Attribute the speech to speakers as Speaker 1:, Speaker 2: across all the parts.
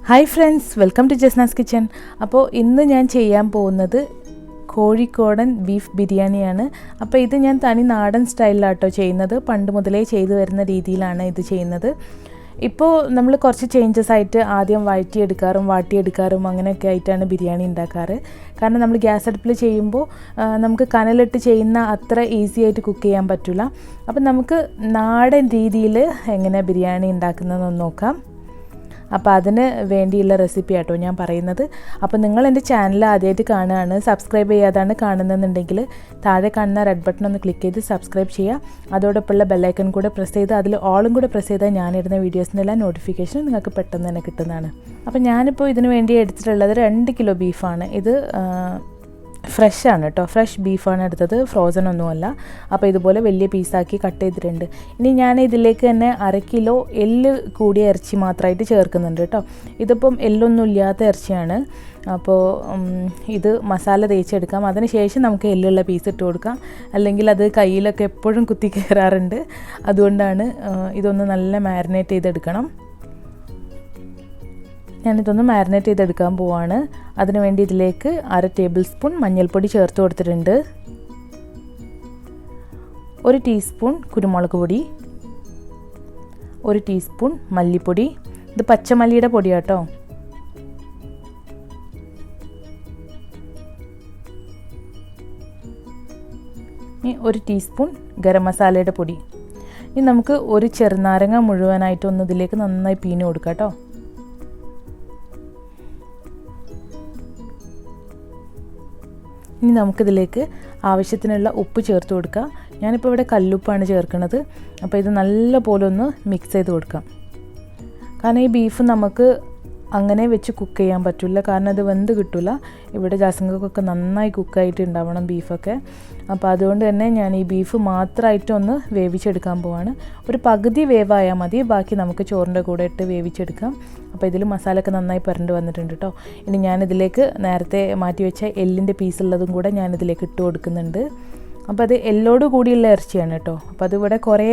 Speaker 1: Hi friends, welcome to Jasna's kitchen. അപ്പോൾ ഇന്ന് ഞാൻ ചെയ്യാൻ പോകുന്നത് കോഴിക്കോടൻ ബീഫ് ബിരിയാണിയാണ്. അപ്പോൾ ഇത് ഞാൻ തനി നാടൻ സ്റ്റൈലിലാട്ടോ ചെയ്യുന്നത്. പണ്ട് മുതലേ ചെയ്തു വരുന്ന രീതിയിലാണ് ഇത് ചെയ്യുന്നത്. ഇപ്പോൾ നമ്മൾ കുറച്ച് ചേഞ്ചസ് ആയിട്ട് ആദ്യം വാട്ടിയെടുക്കാറും അങ്ങനെയൊക്കെ ആയിട്ടാണ് ബിരിയാണി ഉണ്ടാക്കാറ്. കാരണം നമ്മൾ ഗ്യാസ് അടുപ്പിൽ ചെയ്യുമ്പോൾ നമുക്ക് കനലിട്ട് ചെയ്യുന്ന അത്ര ഈസി ആയിട്ട് കുക്ക് ചെയ്യാൻ പറ്റില്ല. അപ്പോൾ നമുക്ക് നാടൻ രീതിയിൽ എങ്ങനെ ബിരിയാണി ഉണ്ടാക്കുന്നതെന്ന് നോക്കാം. അപ്പോൾ അതിന് വേണ്ടിയുള്ള റെസിപ്പി ആട്ടോ ഞാൻ പറയുന്നത്. അപ്പോൾ നിങ്ങൾ എൻ്റെ ചാനൽ ആദ്യമായിട്ട് കാണുകയാണ്, സബ്സ്ക്രൈബ് ചെയ്യാതാണ് കാണുന്നതെന്നുണ്ടെങ്കിൽ താഴെ കാണുന്ന റെഡ് ബട്ടൺ ഒന്ന് ക്ലിക്ക് ചെയ്ത് സബ്സ്ക്രൈബ് ചെയ്യുക. അതോടൊപ്പമുള്ള ബെല്ലൈക്കൺ കൂടെ പ്രസ് ചെയ്ത് അതിൽ ഓളും കൂടെ പ്രസ് ചെയ്താൽ ഞാനിടുന്ന വീഡിയോസിനെല്ലാം നോട്ടിഫിക്കേഷൻ നിങ്ങൾക്ക് പെട്ടെന്ന് തന്നെ കിട്ടുന്നതാണ്. അപ്പോൾ ഞാനിപ്പോൾ ഇതിന് വേണ്ടി എടുത്തിട്ടുള്ളത് 2 കിലോ ബീഫാണ്. ഇത് ഫ്രഷ് ആണ് കേട്ടോ, ഫ്രഷ് ബീഫാണ് എടുത്തത്, ഫ്രോസൺ ഒന്നുമല്ല. അപ്പോൾ ഇതുപോലെ വലിയ പീസാക്കി കട്ട് ചെയ്തിട്ടുണ്ട്. ഇനി ഞാൻ ഇതിലേക്ക് തന്നെ 1/2 കിലോ എല്ല് കൂടിയ ഇറച്ചി മാത്രമായിട്ട് ചേർക്കുന്നുണ്ട് കേട്ടോ. ഇതിപ്പം എല്ലൊന്നും ഇല്ലാത്ത ഇറച്ചിയാണ്. അപ്പോൾ ഇത് മസാല തേച്ചെടുക്കാം. അതിന് ശേഷം നമുക്ക് എല്ലുള്ള പീസ് ഇട്ട് കൊടുക്കാം, അല്ലെങ്കിൽ അത് കയ്യിലൊക്കെ എപ്പോഴും കുത്തി കയറാറുണ്ട്. അതുകൊണ്ടാണ് ഇതൊന്ന് നല്ല മാരിനേറ്റ് ചെയ്തെടുക്കണം. ഞാനിതൊന്ന് മാരിനേറ്റ് ചെയ്തെടുക്കാൻ പോവാണ്. അതിനുവേണ്ടി ഇതിലേക്ക് 1/2 ടേബിൾ സ്പൂൺ മഞ്ഞൾപ്പൊടി ചേർത്ത് കൊടുത്തിട്ടുണ്ട്, 1 ടീസ്പൂൺ കുരുമുളക് പൊടി, 1 ടീസ്പൂൺ മല്ലിപ്പൊടി. ഇത് പച്ചമല്ലിയുടെ പൊടിയാട്ടോ. ഇനി 1 ടീസ്പൂൺ ഗരം മസാലയുടെ പൊടി. ഇനി നമുക്ക് 1 ചെറുനാരങ്ങ മുഴുവനായിട്ടൊന്ന് ഇതിലേക്ക് നന്നായി പീഞ്ഞ് കൊടുക്കാം കേട്ടോ. ഇനി നമുക്കിതിലേക്ക് ആവശ്യത്തിനുള്ള ഉപ്പ് ചേർത്ത് കൊടുക്കാം. ഞാനിപ്പോൾ ഇവിടെ കല്ലുപ്പാണ് ചേർക്കുന്നത്. അപ്പോൾ ഇത് നല്ല പോലെ ഒന്ന് മിക്സ് ചെയ്ത് കൊടുക്കാം. കാരണം ഈ ബീഫ് നമുക്ക് അങ്ങനെ വെച്ച് കുക്ക് ചെയ്യാൻ പറ്റില്ല, കാരണം അത് വെന്ത് കിട്ടില്ല. ഇവിടെ ജാസ്നക്കൊക്കെ നന്നായി കുക്കായിട്ട് ഉണ്ടാവണം ബീഫൊക്കെ. അപ്പോൾ അതുകൊണ്ട് തന്നെ ഞാൻ ഈ ബീഫ് മാത്രമായിട്ടൊന്ന് വേവിച്ചെടുക്കാൻ പോവാണ്. ഒരു പകുതി വേവായാൽ മതി, ബാക്കി നമുക്ക് ചോറിൻ്റെ കൂടെ ഇട്ട് വേവിച്ചെടുക്കാം. അപ്പോൾ ഇതിൽ മസാലയൊക്കെ നന്നായി പുരണ്ട് വന്നിട്ടുണ്ട് കേട്ടോ. ഇനി ഞാനിതിലേക്ക് നേരത്തെ മാറ്റി വെച്ച എല്ലിൻ്റെ പീസുള്ളതും കൂടെ ഞാനിതിലേക്ക് ഇട്ട് കൊടുക്കുന്നുണ്ട്. അപ്പോൾ അത് എല്ലോട് കൂടിയുള്ള ഇറച്ചിയാണ് കേട്ടോ. അപ്പോൾ അതിവിടെ കുറേ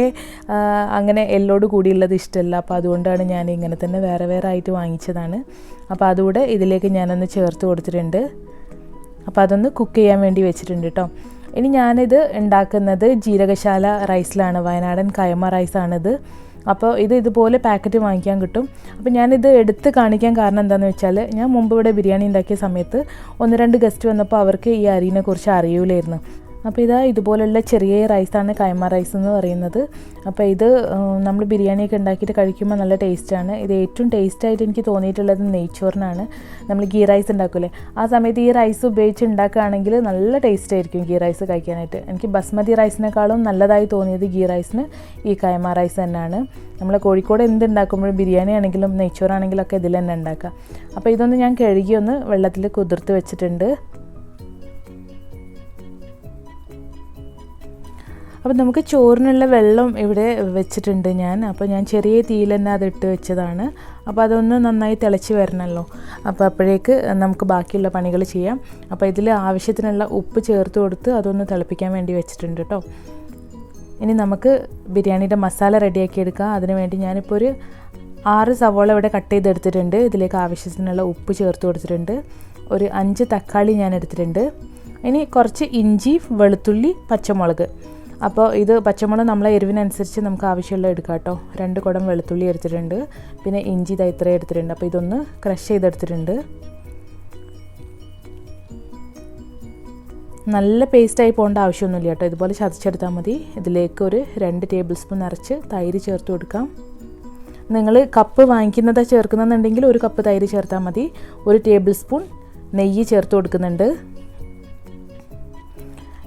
Speaker 1: അങ്ങനെ എല്ലോട് കൂടിയുള്ളത് ഇഷ്ടമല്ല. അപ്പോൾ അതുകൊണ്ടാണ് ഞാൻ ഇങ്ങനെ തന്നെ വേറെ വേറെ ആയിട്ട് വാങ്ങിച്ചതാണ്. അപ്പോൾ അതുകൂടെ ഇതിലേക്ക് ഞാനൊന്ന് ചേർത്ത് കൊടുത്തിട്ടുണ്ട്. അപ്പോൾ അതൊന്ന് കുക്ക് ചെയ്യാൻ വേണ്ടി വെച്ചിട്ടുണ്ട് കേട്ടോ. ഇനി ഞാനിത് ഉണ്ടാക്കുന്നത് ജീരകശാല റൈസിലാണ്, വയനാടൻ കൈമ റൈസാണിത്. അപ്പോൾ ഇതുപോലെ പാക്കറ്റ് വാങ്ങിക്കാൻ കിട്ടും. അപ്പോൾ ഞാനിത് എടുത്ത് കാണിക്കാൻ കാരണം എന്താണെന്ന് വെച്ചാൽ, ഞാൻ മുമ്പ് ഇവിടെ ബിരിയാണി ഉണ്ടാക്കിയ സമയത്ത് 1-2 ഗസ്റ്റ് വന്നപ്പോൾ അവർക്ക് ഈ അരിനെ കുറിച്ച് അറിയില്ലായിരുന്നു. അപ്പോൾ ഇതുപോലുള്ള ചെറിയ റൈസാണ് കൈമ റൈസ് എന്ന് പറയുന്നത്. അപ്പോൾ ഇത് നമ്മൾ ബിരിയാണിയൊക്കെ ഉണ്ടാക്കിയിട്ട് കഴിക്കുമ്പോൾ നല്ല ടേസ്റ്റാണ്. ഇത് ഏറ്റവും ടേസ്റ്റായിട്ട് എനിക്ക് തോന്നിയിട്ടുള്ളത് നെയ്ച്ചോറിനാണ്. നമ്മൾ ഗീ റൈസ് ഉണ്ടാക്കില്ലേ, ആ സമയത്ത് ഈ റൈസ് ഉപയോഗിച്ച് ഉണ്ടാക്കുകയാണെങ്കിൽ നല്ല ടേസ്റ്റ് ആയിരിക്കും ഗീ റൈസ് കഴിക്കാനായിട്ട്. എനിക്ക് ബസ്മതി റൈസിനേക്കാളും നല്ലതായി തോന്നിയത് ഗീ റൈസിന് ഈ കൈമ റൈസ് തന്നെയാണ്. നമ്മൾ കോഴിക്കോട് എന്തുണ്ടാക്കുമ്പോഴും ബിരിയാണി ആണെങ്കിലും നെയ്ച്ചോറാണെങ്കിലും ഒക്കെ ഇതിൽ തന്നെ ഉണ്ടാക്കുക. അപ്പോൾ ഇതൊന്ന് ഞാൻ കഴുകി ഒന്ന് വെള്ളത്തിൽ കുതിർത്ത് വെച്ചിട്ടുണ്ട്. അപ്പോൾ നമുക്ക് ചോറിനുള്ള വെള്ളം ഇവിടെ വെച്ചിട്ടുണ്ട് ഞാൻ. അപ്പോൾ ഞാൻ ചെറിയ തീയിൽ തന്നെ അതിട്ട് വെച്ചതാണ്. അപ്പോൾ അതൊന്ന് നന്നായി തിളച്ച് വരണമല്ലോ. അപ്പോൾ അപ്പോഴേക്ക് നമുക്ക് ബാക്കിയുള്ള പണികൾ ചെയ്യാം. അപ്പോൾ ഇതിൽ ആവശ്യത്തിനുള്ള ഉപ്പ് ചേർത്ത് കൊടുത്ത് അതൊന്ന് തിളപ്പിക്കാൻ വേണ്ടി വെച്ചിട്ടുണ്ട് കേട്ടോ. ഇനി നമുക്ക് ബിരിയാണിയുടെ മസാല റെഡിയാക്കി എടുക്കാം. അതിനുവേണ്ടി ഞാനിപ്പോൾ ഒരു 6 സവോള ഇവിടെ കട്ട് ചെയ്തെടുത്തിട്ടുണ്ട്. ഇതിലേക്ക് ആവശ്യത്തിനുള്ള ഉപ്പ് ചേർത്ത് കൊടുത്തിട്ടുണ്ട്. ഒരു 5 തക്കാളി ഞാൻ എടുത്തിട്ടുണ്ട്. ഇനി കുറച്ച് ഇഞ്ചി, വെളുത്തുള്ളി, പച്ചമുളക്. അപ്പോൾ ഇത് പച്ചമുളക് നമ്മളെ എരിവിനനുസരിച്ച് നമുക്ക് ആവശ്യമുള്ള എടുക്കാം കേട്ടോ. 2 കുടം വെളുത്തുള്ളി എടുത്തിട്ടുണ്ട്. പിന്നെ ഇഞ്ചി ഇത്രയും എടുത്തിട്ടുണ്ട്. അപ്പോൾ ഇതൊന്ന് ക്രഷ് ചെയ്തെടുത്തിട്ടുണ്ട്. നല്ല പേസ്റ്റായി പോകേണ്ട ആവശ്യമൊന്നുമില്ല കേട്ടോ, ഇതുപോലെ ചതച്ചെടുത്താൽ മതി. ഇതിലേക്ക് ഒരു 2 ടേബിൾ സ്പൂൺ നിറച്ച് തൈര് ചേർത്ത് കൊടുക്കാം. നിങ്ങൾ കപ്പ് വാങ്ങിക്കുന്നതാണ് ചേർക്കുന്നതെന്നുണ്ടെങ്കിൽ 1 കപ്പ് തൈര് ചേർത്താൽ മതി. 1 ടേബിൾ സ്പൂൺ നെയ്യ് ചേർത്ത് കൊടുക്കുന്നുണ്ട്.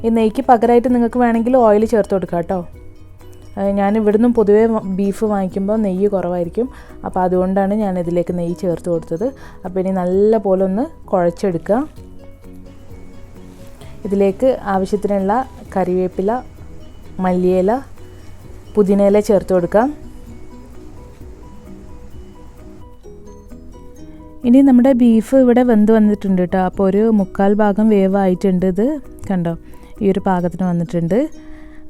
Speaker 1: ഈ നെയ്ക്ക് പകരമായിട്ട് നിങ്ങൾക്ക് വേണമെങ്കിൽ ഓയിൽ ചേർത്ത് കൊടുക്കാം കേട്ടോ. ഞാൻ ഇവിടുന്ന് പൊതുവേ ബീഫ് വാങ്ങിക്കുമ്പോൾ നെയ്യ് കുറവായിരിക്കും. അപ്പോൾ അതുകൊണ്ടാണ് ഞാൻ ഇതിലേക്ക് നെയ്യ് ചേർത്ത് കൊടുത്തത്. അപ്പോൾ ഇനി നല്ല പോലെ ഒന്ന് കുഴച്ചെടുക്കുക. ഇതിലേക്ക് ആവശ്യത്തിനുള്ള കറിവേപ്പില, മല്ലിയില, പുതിനയില ചേർത്ത് കൊടുക്കാം. ഇനി നമ്മുടെ ബീഫ് ഇവിടെ വെന്ത് വന്നിട്ടുണ്ട് കേട്ടോ. അപ്പോൾ ഒരു 1/4 ഭാഗം വേവായിട്ടുണ്ട്. ഇത് കണ്ടോ, ഈ ഒരു പാകത്തിന് വന്നിട്ടുണ്ട്.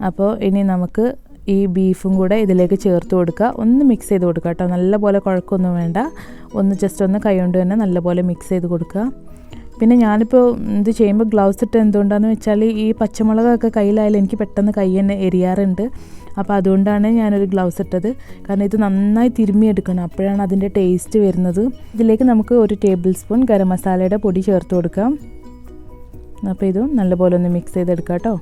Speaker 1: അപ്പോൾ ഇനി നമുക്ക് ഈ ബീഫും കൂടെ ഇതിലേക്ക് ചേർത്ത് കൊടുക്കുക. ഒന്ന് മിക്സ് ചെയ്ത് കൊടുക്കുക കേട്ടോ. നല്ലപോലെ കുഴക്കൊന്നും വേണ്ട, ഒന്ന് ജസ്റ്റ് ഒന്ന് കൈ കൊണ്ട് തന്നെ നല്ലപോലെ മിക്സ് ചെയ്ത് കൊടുക്കുക. പിന്നെ ഞാനിപ്പോൾ ഇത് ചെയ്യുമ്പോൾ ഗ്ലൗസ് ഇട്ട് എന്തുകൊണ്ടാണെന്ന് വെച്ചാൽ ഈ പച്ചമുളകൊക്കെ കയ്യിലായാലും എനിക്ക് പെട്ടെന്ന് കൈ തന്നെ എരിയാറുണ്ട്. അപ്പോൾ അതുകൊണ്ടാണ് ഞാനൊരു ഗ്ലൗസ് ഇട്ടത്. കാരണം ഇത് നന്നായി തിരുമ്മിയെടുക്കണം, അപ്പോഴാണ് അതിൻ്റെ ടേസ്റ്റ് വരുന്നത്. ഇതിലേക്ക് നമുക്ക് 1 ടേബിൾ സ്പൂൺ ഗരം മസാലയുടെ പൊടി ചേർത്ത് കൊടുക്കാം. അപ്പോൾ ഇതും നല്ലപോലെ ഒന്ന് മിക്സ് ചെയ്തെടുക്കാം കേട്ടോ.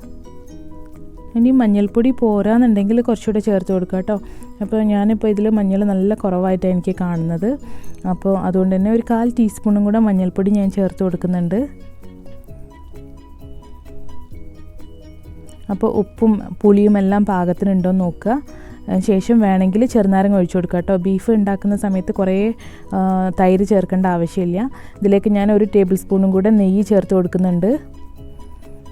Speaker 1: ഇനി മഞ്ഞൾപ്പൊടി പോരാന്നുണ്ടെങ്കിൽ കുറച്ചുകൂടെ ചേർത്ത് കൊടുക്കുക കേട്ടോ. അപ്പോൾ ഞാനിപ്പോൾ ഇതിൽ മഞ്ഞൾ നല്ല കുറവായിട്ടാണ് എനിക്ക് കാണുന്നത്. അപ്പോൾ അതുകൊണ്ട് തന്നെ ഒരു 1/4 ടീസ്പൂണും കൂടെ മഞ്ഞൾപ്പൊടി ഞാൻ ചേർത്ത് കൊടുക്കുന്നുണ്ട്. അപ്പോൾ ഉപ്പും പുളിയും എല്ലാം പാകത്തിനുണ്ടോ എന്ന് നോക്കുക. ശേഷം വേണമെങ്കിൽ ചെറുനാരങ്ങ ഒഴിച്ചു കൊടുക്കുക കേട്ടോ. ബീഫ് ഉണ്ടാക്കുന്ന സമയത്ത് കുറേ തൈര് ചേർക്കേണ്ട ആവശ്യമില്ല. ഇതിലേക്ക് ഞാൻ 1 ടേബിൾ സ്പൂണും കൂടെ നെയ്യ് ചേർത്ത് കൊടുക്കുന്നുണ്ട്.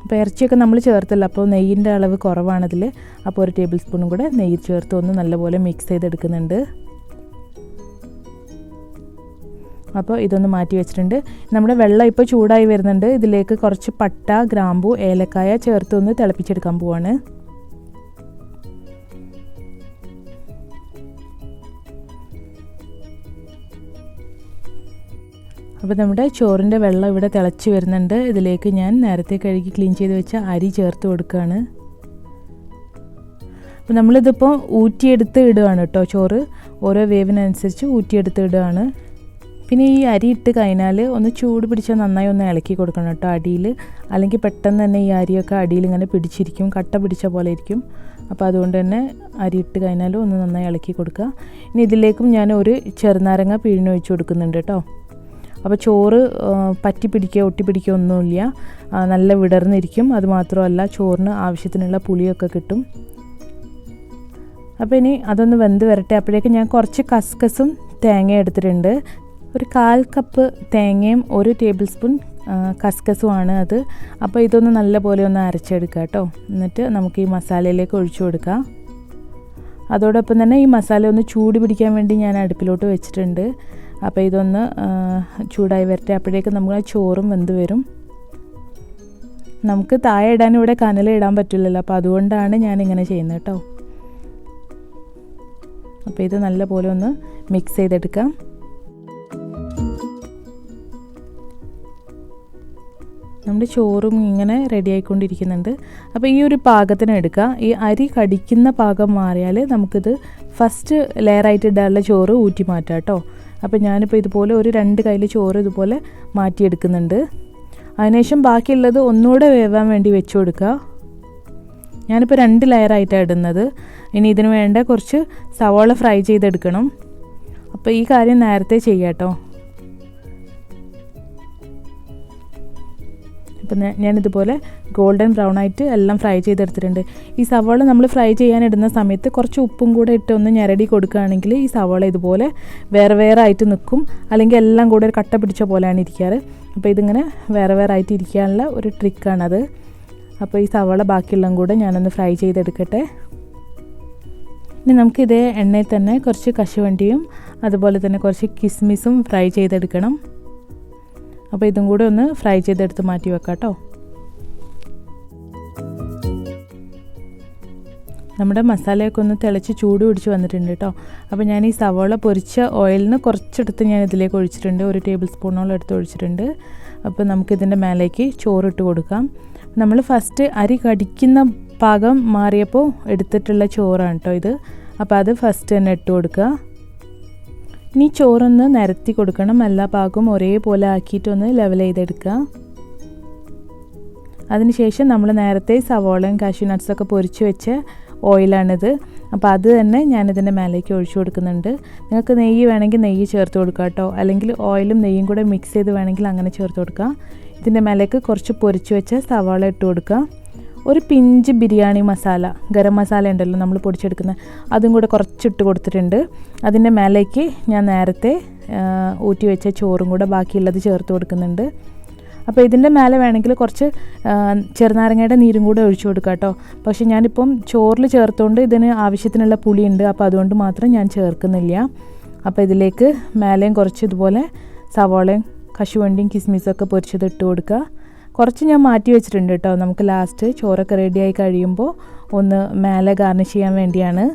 Speaker 1: അപ്പോൾ ഇറച്ചിയൊക്കെ നമ്മൾ ചേർത്തില്ല, അപ്പോൾ നെയ്യിൻ്റെ അളവ് കുറവാണതിൽ. അപ്പോൾ 1 ടേബിൾ സ്പൂണും കൂടെ നെയ്യ് ചേർത്ത് ഒന്ന് നല്ലപോലെ മിക്സ് ചെയ്തെടുക്കുന്നുണ്ട്. അപ്പോൾ ഇതൊന്ന് മാറ്റി വെച്ചിട്ടുണ്ട്. നമ്മുടെ വെള്ളം ഇപ്പോൾ ചൂടായി വരുന്നുണ്ട്. ഇതിലേക്ക് കുറച്ച് പട്ട, ഗ്രാമ്പു, ഏലക്കായ ചേർത്ത് ഒന്ന് തിളപ്പിച്ചെടുക്കാൻ പോവാണ്. അപ്പോൾ നമ്മുടെ ചോറിൻ്റെ വെള്ളം ഇവിടെ തിളച്ച് വരുന്നുണ്ട്. ഇതിലേക്ക് ഞാൻ നേരത്തെ കഴുകി ക്ലീൻ ചെയ്ത് വെച്ച അരി ചേർത്ത് കൊടുക്കുകയാണ്. അപ്പോൾ നമ്മളിതിപ്പോൾ ഊറ്റിയെടുത്ത് ഇടുകയാണ് കേട്ടോ. ചോറ് ഓരോ വേവിനനുസരിച്ച് ഊറ്റിയെടുത്ത് ഇടുകയാണ്. പിന്നെ ഈ അരി ഇട്ട് കഴിഞ്ഞാൽ ഒന്ന് ചൂട് പിടിച്ചാൽ നന്നായി ഒന്ന് ഇളക്കി കൊടുക്കണം കേട്ടോ അടിയിൽ. അല്ലെങ്കിൽ പെട്ടെന്ന് തന്നെ ഈ അരിയൊക്കെ അടിയിൽ ഇങ്ങനെ പിടിച്ചിരിക്കും, കട്ട പിടിച്ച പോലെ ഇരിക്കും. അപ്പോൾ അതുകൊണ്ട് തന്നെ അരി ഇട്ട് കഴിഞ്ഞാൽ ഒന്ന് നന്നായി ഇളക്കി കൊടുക്കുക. ഇനി ഇതിലേക്കും ഞാൻ 1 ചെറുനാരങ്ങ പിഴിഞ്ഞൊഴിച്ച് കൊടുക്കുന്നുണ്ട് കേട്ടോ. അപ്പോൾ ചോറ് പറ്റി പിടിക്കുക, ഒട്ടി പിടിക്കുക ഒന്നുമില്ല, നല്ല വിടർന്നിരിക്കും. അതുമാത്രമല്ല ചോറിന് ആവശ്യത്തിനുള്ള പുളിയൊക്കെ കിട്ടും. അപ്പോൾ ഇനി അതൊന്ന് വെന്ത് വരട്ടെ. അപ്പോഴേക്കും ഞാൻ കുറച്ച് കസ്കസും തേങ്ങ എടുത്തിട്ടുണ്ട്. ഒരു 1/4 കപ്പ് തേങ്ങയും 1 ടേബിൾ സ്പൂൺ കസ്കസുമാണ് അത്. അപ്പോൾ ഇതൊന്ന് നല്ലപോലെ ഒന്ന് അരച്ചെടുക്കുക കേട്ടോ. എന്നിട്ട് നമുക്ക് ഈ മസാലയിലേക്ക് ഒഴിച്ചു കൊടുക്കാം. അതോടൊപ്പം തന്നെ ഈ മസാല ഒന്ന് ചൂട് പിടിക്കാൻ വേണ്ടി ഞാൻ അടുപ്പിലോട്ട് വെച്ചിട്ടുണ്ട്. അപ്പോൾ ഇതൊന്ന് ചൂടായി വരട്ടെ. അപ്പോഴേക്കും നമ്മൾ ചോറും വെന്ത് വരും. നമുക്ക് താഴെ ഇടാൻ ഇവിടെ കനൽ ഇടാൻ പറ്റില്ലല്ലോ, അപ്പോൾ അതുകൊണ്ടാണ് ഞാനിങ്ങനെ ചെയ്യുന്നത് കേട്ടോ. അപ്പോൾ ഇത് നല്ലപോലെ ഒന്ന് മിക്സ് ചെയ്തെടുക്കാം. നമ്മുടെ ചോറും ഇങ്ങനെ റെഡി ആയിക്കൊണ്ടിരിക്കുന്നുണ്ട്. അപ്പോൾ ഈ ഒരു പാകത്തിന് എടുക്കുക. ഈ അരി കടിക്കുന്ന പാകം മാറിയാൽ നമുക്കിത് ഫസ്റ്റ് ലെയറായിട്ട് ഇടാനുള്ള ചോറ് ഊറ്റി മാറ്റാം കേട്ടോ. അപ്പോൾ ഞാനിപ്പോൾ ഇതുപോലെ ഒരു 2 കയ്യിൽ ചോറ് ഇതുപോലെ മാറ്റിയെടുക്കുന്നുണ്ട്. അതിനുശേഷം ബാക്കിയുള്ളത് ഒന്നുകൂടെ വേവാൻ വേണ്ടി വെച്ച് കൊടുക്കുക. ഞാനിപ്പോൾ 2 ലെയറായിട്ടാണ് ഇടുന്നത്. ഇനി ഇതിന് വേണ്ട കുറച്ച് സവാള ഫ്രൈ ചെയ്തെടുക്കണം. അപ്പോൾ ഈ കാര്യം നേരത്തെ ചെയ്യാം കേട്ടോ. അപ്പം ഞാനിതുപോലെ ഗോൾഡൻ ബ്രൗൺ ആയിട്ട് എല്ലാം ഫ്രൈ ചെയ്തെടുത്തിട്ടുണ്ട്. ഈ സവാള നമ്മൾ ഫ്രൈ ചെയ്യാനിടുന്ന സമയത്ത് കുറച്ച് ഉപ്പും കൂടെ ഇട്ട് ഒന്ന് ഞെരടി കൊടുക്കുകയാണെങ്കിൽ ഈ സവാള ഇതുപോലെ വേറെ വേറെ ആയിട്ട് നിൽക്കും. അല്ലെങ്കിൽ എല്ലാം കൂടെ ഒരു കട്ട പിടിച്ച പോലെയാണ് ഇരിക്കാറ്. അപ്പോൾ ഇതിങ്ങനെ വേറെ വേറെ ആയിട്ട് ഇരിക്കാനുള്ള ഒരു ട്രിക്കാണത്. അപ്പോൾ ഈ സവാള ബാക്കിയുള്ളതും കൂടെ ഞാനൊന്ന് ഫ്രൈ ചെയ്തെടുക്കട്ടെ. ഇനി നമുക്ക് ഇതേ എണ്ണയിൽ തന്നെ കുറച്ച് കശുവണ്ടിയും അതുപോലെ തന്നെ കുറച്ച് കിസ്മിസും ഫ്രൈ ചെയ്തെടുക്കണം. അപ്പോൾ ഇതും കൂടെ ഒന്ന് ഫ്രൈ ചെയ്തെടുത്ത് മാറ്റി വെക്കാം കേട്ടോ. നമ്മുടെ മസാലയൊക്കെ ഒന്ന് തിളച്ച് ചൂട് പിടിച്ച് വന്നിട്ടുണ്ട് കേട്ടോ. അപ്പോൾ ഞാൻ ഈ സവാള പൊരിച്ച ഓയിലിൽ നിന്ന് കുറച്ചെടുത്ത് ഞാൻ ഇതിലേക്ക് ഒഴിച്ചിട്ടുണ്ട്. 1 ടേബിൾ സ്പൂണോളം എടുത്ത് ഒഴിച്ചിട്ടുണ്ട്. അപ്പോൾ നമുക്കിതിൻ്റെ മേലേക്ക് ചോറിട്ട് കൊടുക്കാം. നമ്മൾ ഫസ്റ്റ് അരി കടിക്കുന്ന പാകം മാറിയപ്പോൾ എടുത്തിട്ടുള്ള ചോറാണ് കേട്ടോ ഇത്. അപ്പോൾ അത് ഫസ്റ്റ് തന്നെ ഇട്ട് കൊടുക്കുക. ഇനി ചോറൊന്ന് നിരത്തി കൊടുക്കണം. എല്ലാ പാകവും ഒരേപോലെ ആക്കിയിട്ടൊന്ന് ലെവൽ ചെയ്തെടുക്കുക. അതിനുശേഷം നമ്മൾ നേരത്തെ സവാളയും കാഷ്യൂ നട്ട്സൊക്കെ പൊരിച്ച് വെച്ച ഓയിലാണിത്. അപ്പോൾ അത് തന്നെ ഞാനിതിൻ്റെ മേലേക്ക് ഒഴിച്ചു കൊടുക്കുന്നുണ്ട്. നിങ്ങൾക്ക് നെയ്യ് വേണമെങ്കിൽ നെയ്യ് ചേർത്ത് കൊടുക്കുക കേട്ടോ. അല്ലെങ്കിൽ ഓയിലും നെയ്യും കൂടെ മിക്സ് ചെയ്ത് വേണമെങ്കിൽ അങ്ങനെ ചേർത്ത് കൊടുക്കുക. ഇതിൻ്റെ മേലേക്ക് കുറച്ച് പൊരിച്ച് വെച്ച സവാള ഇട്ട് കൊടുക്കുക. ഒരു പിഞ്ച് ബിരിയാണി മസാല, ഗരം മസാല ഉണ്ടല്ലോ നമ്മൾ പൊടിച്ചെടുക്കുന്നത്, അതും കൂടെ കുറച്ചിട്ട് കൊടുത്തിട്ടുണ്ട്. അതിൻ്റെ മേലേക്ക് ഞാൻ നേരത്തെ ഊറ്റി വെച്ച ചോറും കൂടെ ബാക്കിയുള്ളത് ചേർത്ത് കൊടുക്കുന്നുണ്ട്. അപ്പോൾ ഇതിൻ്റെ മേലെ വേണമെങ്കിൽ കുറച്ച് ചെറുനാരങ്ങയുടെ നീരും കൂടെ ഒഴിച്ചു കൊടുക്കാം കേട്ടോ. പക്ഷേ ഞാനിപ്പം ചോറിൽ ചേർത്തുകൊണ്ട് ഇതിന് ആവശ്യത്തിനുള്ള പുളിയുണ്ട്, അപ്പോൾ അതുകൊണ്ട് മാത്രം ഞാൻ ചേർക്കുന്നില്ല. അപ്പോൾ ഇതിലേക്ക് മേലെയും കുറച്ച് ഇതുപോലെ സവാളയും കശുവണ്ടിയും കിസ്മിസൊക്കെ പൊരിച്ചത് ഇട്ട് കൊടുക്കുക. കുറച്ച് ഞാൻ മാറ്റി വെച്ചിട്ടുണ്ട് കേട്ടോ, നമുക്ക് ലാസ്റ്റ് ചോറൊക്കെ റെഡിയായി കഴിയുമ്പോൾ ഒന്ന് മേലെ ഗാർണിഷ് ചെയ്യാൻ വേണ്ടിയാണ്.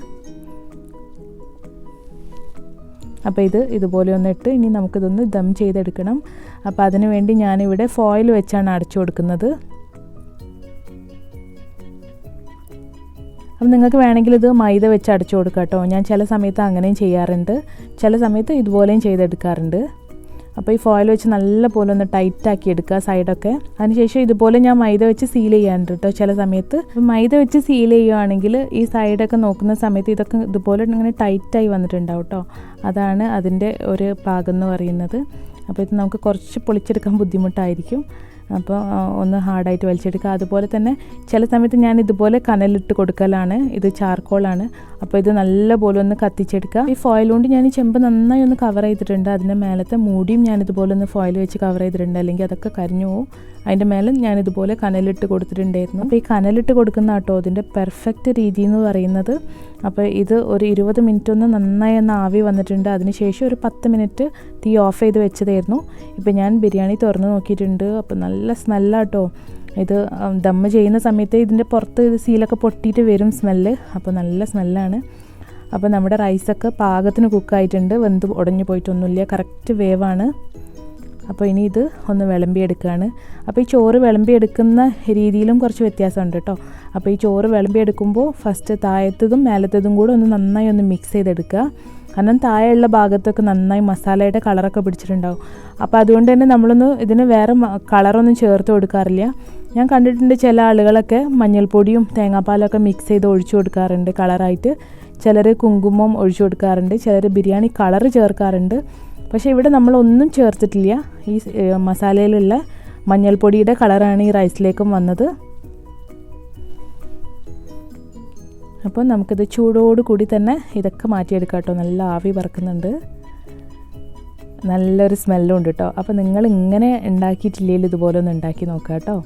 Speaker 1: അപ്പോൾ ഇതുപോലെ ഒന്ന് ഇട്ട് ഇനി നമുക്കിതൊന്ന് ദം ചെയ്തെടുക്കണം. അപ്പോൾ അതിന് വേണ്ടി ഞാനിവിടെ ഫോയിൽ വെച്ചാണ് അടച്ചു കൊടുക്കുന്നത്. അപ്പം നിങ്ങൾക്ക് വേണമെങ്കിൽ ഇത് മൈദ വെച്ച് അടച്ചു കൊടുക്കാം കേട്ടോ. ഞാൻ ചില സമയത്ത് അങ്ങനെയും ചെയ്യാറുണ്ട്, ചില സമയത്ത് ഇതുപോലെയും ചെയ്തെടുക്കാറുണ്ട്. അപ്പോൾ ഈ ഫോയിൽ വെച്ച് നല്ല പോലെ ഒന്ന് ടൈറ്റാക്കി എടുക്കുക സൈഡൊക്കെ. അതിനുശേഷം ഇതുപോലെ ഞാൻ മൈദ വെച്ച് സീൽ ചെയ്യാറുണ്ട് കേട്ടോ ചില സമയത്ത്. മൈദ വെച്ച് സീൽ ചെയ്യുകയാണെങ്കിൽ ഈ സൈഡൊക്കെ നോക്കുന്ന സമയത്ത് ഇതൊക്കെ ഇതുപോലെ ഇങ്ങനെ ടൈറ്റായി വന്നിട്ടുണ്ടാവും കേട്ടോ. അതാണ് അതിൻ്റെ ഒരു പാകം എന്ന് പറയുന്നത്. അപ്പോൾ ഇത് നമുക്ക് കുറച്ച് പൊളിച്ചെടുക്കാൻ ബുദ്ധിമുട്ടായിരിക്കും. അപ്പോൾ ഒന്ന് ഹാർഡായിട്ട് വലിച്ചെടുക്കുക. അതുപോലെ തന്നെ ചില സമയത്ത് ഞാൻ ഇതുപോലെ കനലിട്ട് കൊടുക്കലാണ്. ഇത് ചാർക്കോളാണ്. അപ്പോൾ ഇത് നല്ല പോലെ ഒന്ന് കത്തിച്ചെടുക്കുക. ഈ ഫോയിൽ കൊണ്ട് ഞാൻ ഈ ചെമ്പ് നന്നായി ഒന്ന് കവർ ചെയ്തിട്ടുണ്ട്. അതിൻ്റെ മേലത്തെ മൂടിയും ഞാൻ ഇതുപോലെ ഒന്ന് ഫോയിൽ വെച്ച് കവർ ചെയ്തിട്ടുണ്ട്, അല്ലെങ്കിൽ അതൊക്കെ കരിഞ്ഞു പോകും. അതിൻ്റെ മേലെ ഞാൻ ഇതുപോലെ കനലിട്ട് കൊടുത്തിട്ടുണ്ടായിരുന്നു. അപ്പോൾ ഈ കനലിട്ട് കൊടുക്കുന്ന കേട്ടോ അതിൻ്റെ പെർഫെക്റ്റ് രീതി എന്ന് പറയുന്നത്. അപ്പോൾ ഇത് ഒരു 20 മിനിറ്റ് ഒന്ന് നന്നായി ഒന്ന് ആവി വന്നിട്ടുണ്ട്. അതിനുശേഷം ഒരു 10 മിനിറ്റ് തീ ഓഫ് ചെയ്ത് വെച്ചതായിരുന്നു. ഇപ്പോൾ ഞാൻ ബിരിയാണി തുറന്ന് നോക്കിയിട്ടുണ്ട്. അപ്പോൾ നല്ല സ്മെല്ലാട്ടോ. ഇത് ദമ്മ് ചെയ്യുന്ന സമയത്ത് ഇതിൻ്റെ പുറത്ത് സീലൊക്കെ പൊട്ടിയിട്ട് വരും സ്മെല്ല്. അപ്പോൾ നല്ല സ്മെല്ലാണ്. അപ്പോൾ നമ്മുടെ റൈസൊക്കെ പാകത്തിന് കുക്കായിട്ടുണ്ട്, വെന്ത് ഉടഞ്ഞു പോയിട്ടൊന്നുമില്ല, കറക്റ്റ് വേവാണ്. അപ്പോൾ ഇനി ഇത് ഒന്ന് വിളമ്പിയെടുക്കുകയാണ്. അപ്പോൾ ഈ ചോറ് വിളമ്പിയെടുക്കുന്ന രീതിയിലും കുറച്ച് വ്യത്യാസമുണ്ട് കേട്ടോ. അപ്പോൾ ഈ ചോറ് വിളമ്പിയെടുക്കുമ്പോൾ ഫസ്റ്റ് താഴത്തതും മേലത്തതും കൂടെ ഒന്ന് നന്നായി ഒന്ന് മിക്സ് ചെയ്തെടുക്കുക. കാരണം താഴെയുള്ള ഭാഗത്തൊക്കെ നന്നായി മസാലയുടെ കളറൊക്കെ പിടിച്ചിട്ടുണ്ടാവും. അപ്പോൾ അതുകൊണ്ട് തന്നെ നമ്മളൊന്ന് ഇതിന് വേറെ കളറൊന്നും ചേർത്ത് കൊടുക്കാറില്ല. ഞാൻ കണ്ടിട്ടുണ്ട് ചില ആളുകളൊക്കെ മഞ്ഞൾപ്പൊടിയും തേങ്ങാപ്പാലൊക്കെ മിക്സ് ചെയ്ത് ഒഴിച്ചു കൊടുക്കാറുണ്ട് കളറായിട്ട്. ചിലർ കുങ്കുമം ഒഴിച്ചു കൊടുക്കാറുണ്ട്, ചിലർ ബിരിയാണി കളറ് ചേർക്കാറുണ്ട്. പക്ഷേ ഇവിടെ നമ്മളൊന്നും ചേർത്തിട്ടില്ല. ഈ മസാലയിലുള്ള മഞ്ഞൾപ്പൊടിയുടെ കളറാണ് ഈ റൈസിലേക്കും വന്നത്. അപ്പോൾ നമുക്കിത് ചൂടോട് കൂടി തന്നെ ഇതൊക്കെ മാറ്റിയെടുക്കാം കേട്ടോ. നല്ല ആവി പറക്കുന്നുണ്ട്, നല്ലൊരു സ്മെല്ലും ഉണ്ട് കേട്ടോ. അപ്പോൾ നിങ്ങൾ ഇങ്ങനെ ഉണ്ടാക്കിയിട്ടില്ലെങ്കിൽ ഇതുപോലെ ഒന്ന് ഉണ്ടാക്കി നോക്കാം കേട്ടോ.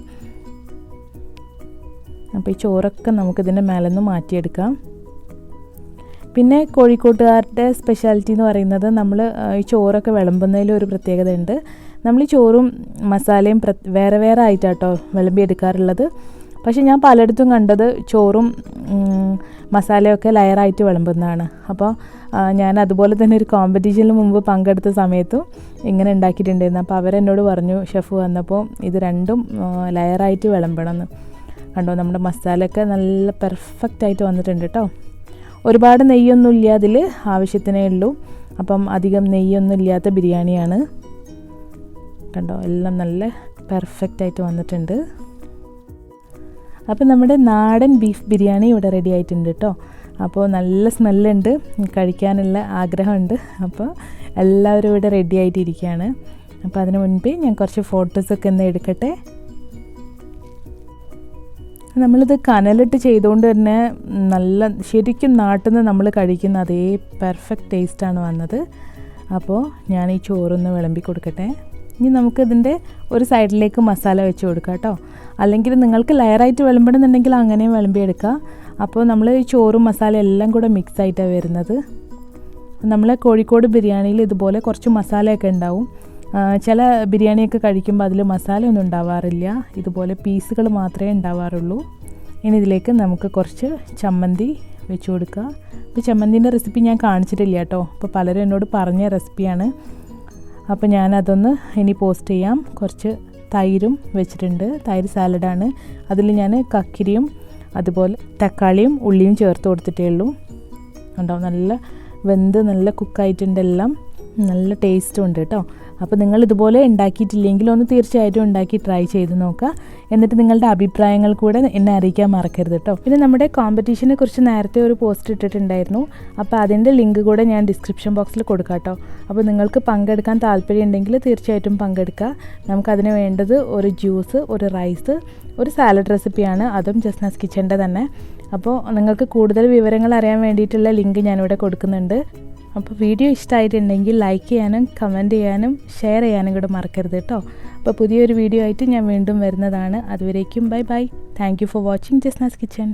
Speaker 1: അപ്പോൾ ഈ ചോറൊക്കെ നമുക്കിതിൻ്റെ മേലെ നിന്ന് മാറ്റിയെടുക്കാം. പിന്നെ കോഴിക്കോട്ടുകാരുടെ സ്പെഷ്യാലിറ്റി എന്ന് പറയുന്നത് നമ്മൾ ഈ ചോറൊക്കെ വിളമ്പുന്നതിൽ ഒരു പ്രത്യേകത ഉണ്ട്. നമ്മൾ ഈ ചോറും മസാലയും വേറെ വേറെ ആയിട്ടാട്ടോ വിളമ്പിയെടുക്കാറുള്ളത്. പക്ഷേ ഞാൻ പലയിടത്തും കണ്ടത് ചോറും മസാലയൊക്കെ ലെയറായിട്ട് വിളമ്പുന്നതാണ്. അപ്പോൾ ഞാൻ അതുപോലെ തന്നെ ഒരു കോമ്പറ്റീഷനിൽ മുമ്പ് പങ്കെടുത്ത സമയത്തും ഇങ്ങനെ ഉണ്ടാക്കിയിട്ടുണ്ടായിരുന്നു. അപ്പോൾ അവരെന്നോട് പറഞ്ഞു, ഷെഫ് വന്നപ്പോൾ ഇത് രണ്ടും ലെയറായിട്ട് വിളമ്പണമെന്ന്. കണ്ടോ, നമ്മുടെ മസാലയൊക്കെ നല്ല പെർഫെക്റ്റായിട്ട് വന്നിട്ടുണ്ട് കേട്ടോ. ഒരുപാട് നെയ്യൊന്നും ഇല്ല അതിൽ, ആവശ്യത്തിനേ ഉള്ളൂ. അപ്പം അധികം നെയ്യൊന്നും ഇല്ലാത്ത ബിരിയാണിയാണ്. കണ്ടോ, എല്ലാം നല്ല പെർഫെക്റ്റായിട്ട് വന്നിട്ടുണ്ട്. അപ്പോൾ നമ്മുടെ നാടൻ ബീഫ് ബിരിയാണി ഇവിടെ റെഡി ആയിട്ടുണ്ട് കേട്ടോ. അപ്പോൾ നല്ല സ്മെല്ലുണ്ട്, കഴിക്കാനുള്ള ആഗ്രഹമുണ്ട്. അപ്പോൾ എല്ലാവരും ഇവിടെ റെഡി ആയിട്ടിരിക്കുകയാണ്. അപ്പോൾ അതിന് മുൻപേ ഞാൻ കുറച്ച് ഫോട്ടോസൊക്കെ ഒന്ന് എടുക്കട്ടെ. നമ്മളിത് കനലിട്ട് ചെയ്തുകൊണ്ട് തന്നെ നല്ല ശരിക്കും നാട്ടിൽ നിന്ന് നമ്മൾ കഴിക്കുന്ന അതേ പെർഫെക്റ്റ് ടേസ്റ്റാണ് വന്നത്. അപ്പോൾ ഞാൻ ഈ ചോറൊന്ന് വിളമ്പി കൊടുക്കട്ടെ. ഇനി നമുക്കിതിൻ്റെ ഒരു സൈഡിലേക്ക് മസാല വെച്ച് കൊടുക്കാം കേട്ടോ. അല്ലെങ്കിൽ നിങ്ങൾക്ക് ലെയറായിട്ട് വിളമ്പണമെന്നുണ്ടെങ്കിൽ അങ്ങനെയും വിളമ്പിയെടുക്കുക. അപ്പോൾ നമ്മൾ ഈ ചോറും മസാല എല്ലാം കൂടെ മിക്സ് ആയിട്ടാണ് വരുന്നത്. നമ്മൾ കോഴിക്കോട് ബിരിയാണിയിൽ ഇതുപോലെ കുറച്ച് മസാലയൊക്കെ ഉണ്ടാവും. ചില ബിരിയാണിയൊക്കെ കഴിക്കുമ്പോൾ അതിൽ മസാല ഒന്നും ഉണ്ടാവാറില്ല, ഇതുപോലെ പീസുകൾ മാത്രമേ ഉണ്ടാവാറുള്ളൂ. ഇനി ഇതിലേക്ക് നമുക്ക് കുറച്ച് ചമ്മന്തി വെച്ച് കൊടുക്കുക. അപ്പോൾ ചമ്മന്തിൻ്റെ റെസിപ്പി ഞാൻ കാണിച്ചിട്ടില്ല കേട്ടോ. അപ്പോൾ പലരും എന്നോട് പറഞ്ഞ റെസിപ്പിയാണ്. അപ്പോൾ ഞാനതൊന്ന് ഇനി പോസ്റ്റ് ചെയ്യാം. കുറച്ച് തൈരും വെച്ചിട്ടുണ്ട്, തൈര് സാലഡാണ്. അതിൽ ഞാൻ കക്കിരിയും അതുപോലെ തക്കാളിയും ഉള്ളിയും ചേർത്ത് കൊടുത്തിട്ടേ ഉള്ളൂ. ഉണ്ടാവും, നല്ല വെന്ത് നല്ല കുക്കായിട്ടുണ്ട്, എല്ലാം നല്ല ടേസ്റ്റും ഉണ്ട് കേട്ടോ. അപ്പോൾ നിങ്ങൾ ഇതുപോലെ ഉണ്ടാക്കിയിട്ടില്ലെങ്കിൽ ഒന്ന് തീർച്ചയായിട്ടും ഉണ്ടാക്കി ട്രൈ ചെയ്ത് നോക്കുക. എന്നിട്ട് നിങ്ങളുടെ അഭിപ്രായങ്ങൾ കൂടെ എന്നെ അറിയിക്കാൻ മറക്കരുത് കേട്ടോ. പിന്നെ നമ്മുടെ കോമ്പറ്റീഷനെ കുറിച്ച് നേരത്തെ ഒരു പോസ്റ്റ് ഇട്ടിട്ടുണ്ടായിരുന്നു. അപ്പോൾ അതിൻ്റെ ലിങ്ക് കൂടെ ഞാൻ ഡിസ്ക്രിപ്ഷൻ ബോക്സിൽ കൊടുക്കാം കേട്ടോ. അപ്പോൾ നിങ്ങൾക്ക് പങ്കെടുക്കാൻ താല്പര്യം ഉണ്ടെങ്കിൽ തീർച്ചയായിട്ടും പങ്കെടുക്കുക. നമുക്കതിന് വേണ്ടത് ഒരു ജ്യൂസ്, ഒരു റൈസ്, ഒരു സാലഡ് റെസിപ്പിയാണ്, അതും ജസ്നാസ് കിച്ചൻ്റെ തന്നെ. അപ്പോൾ നിങ്ങൾക്ക് കൂടുതൽ വിവരങ്ങൾ അറിയാൻ വേണ്ടിയിട്ടുള്ള ലിങ്ക് ഞാനിവിടെ കൊടുക്കുന്നുണ്ട്. അപ്പോൾ വീഡിയോ ഇഷ്ടമായിട്ടുണ്ടെങ്കിൽ ലൈക്ക് ചെയ്യാനും കമൻറ്റ് ചെയ്യാനും ഷെയർ ചെയ്യാനും കൂടെ മറക്കരുത് കേട്ടോ. അപ്പോൾ പുതിയൊരു വീഡിയോ ആയിട്ട് ഞാൻ വീണ്ടും വരുന്നതാണ്. അതുവരേക്കും bye bye. Thank you for watching Jasna's kitchen.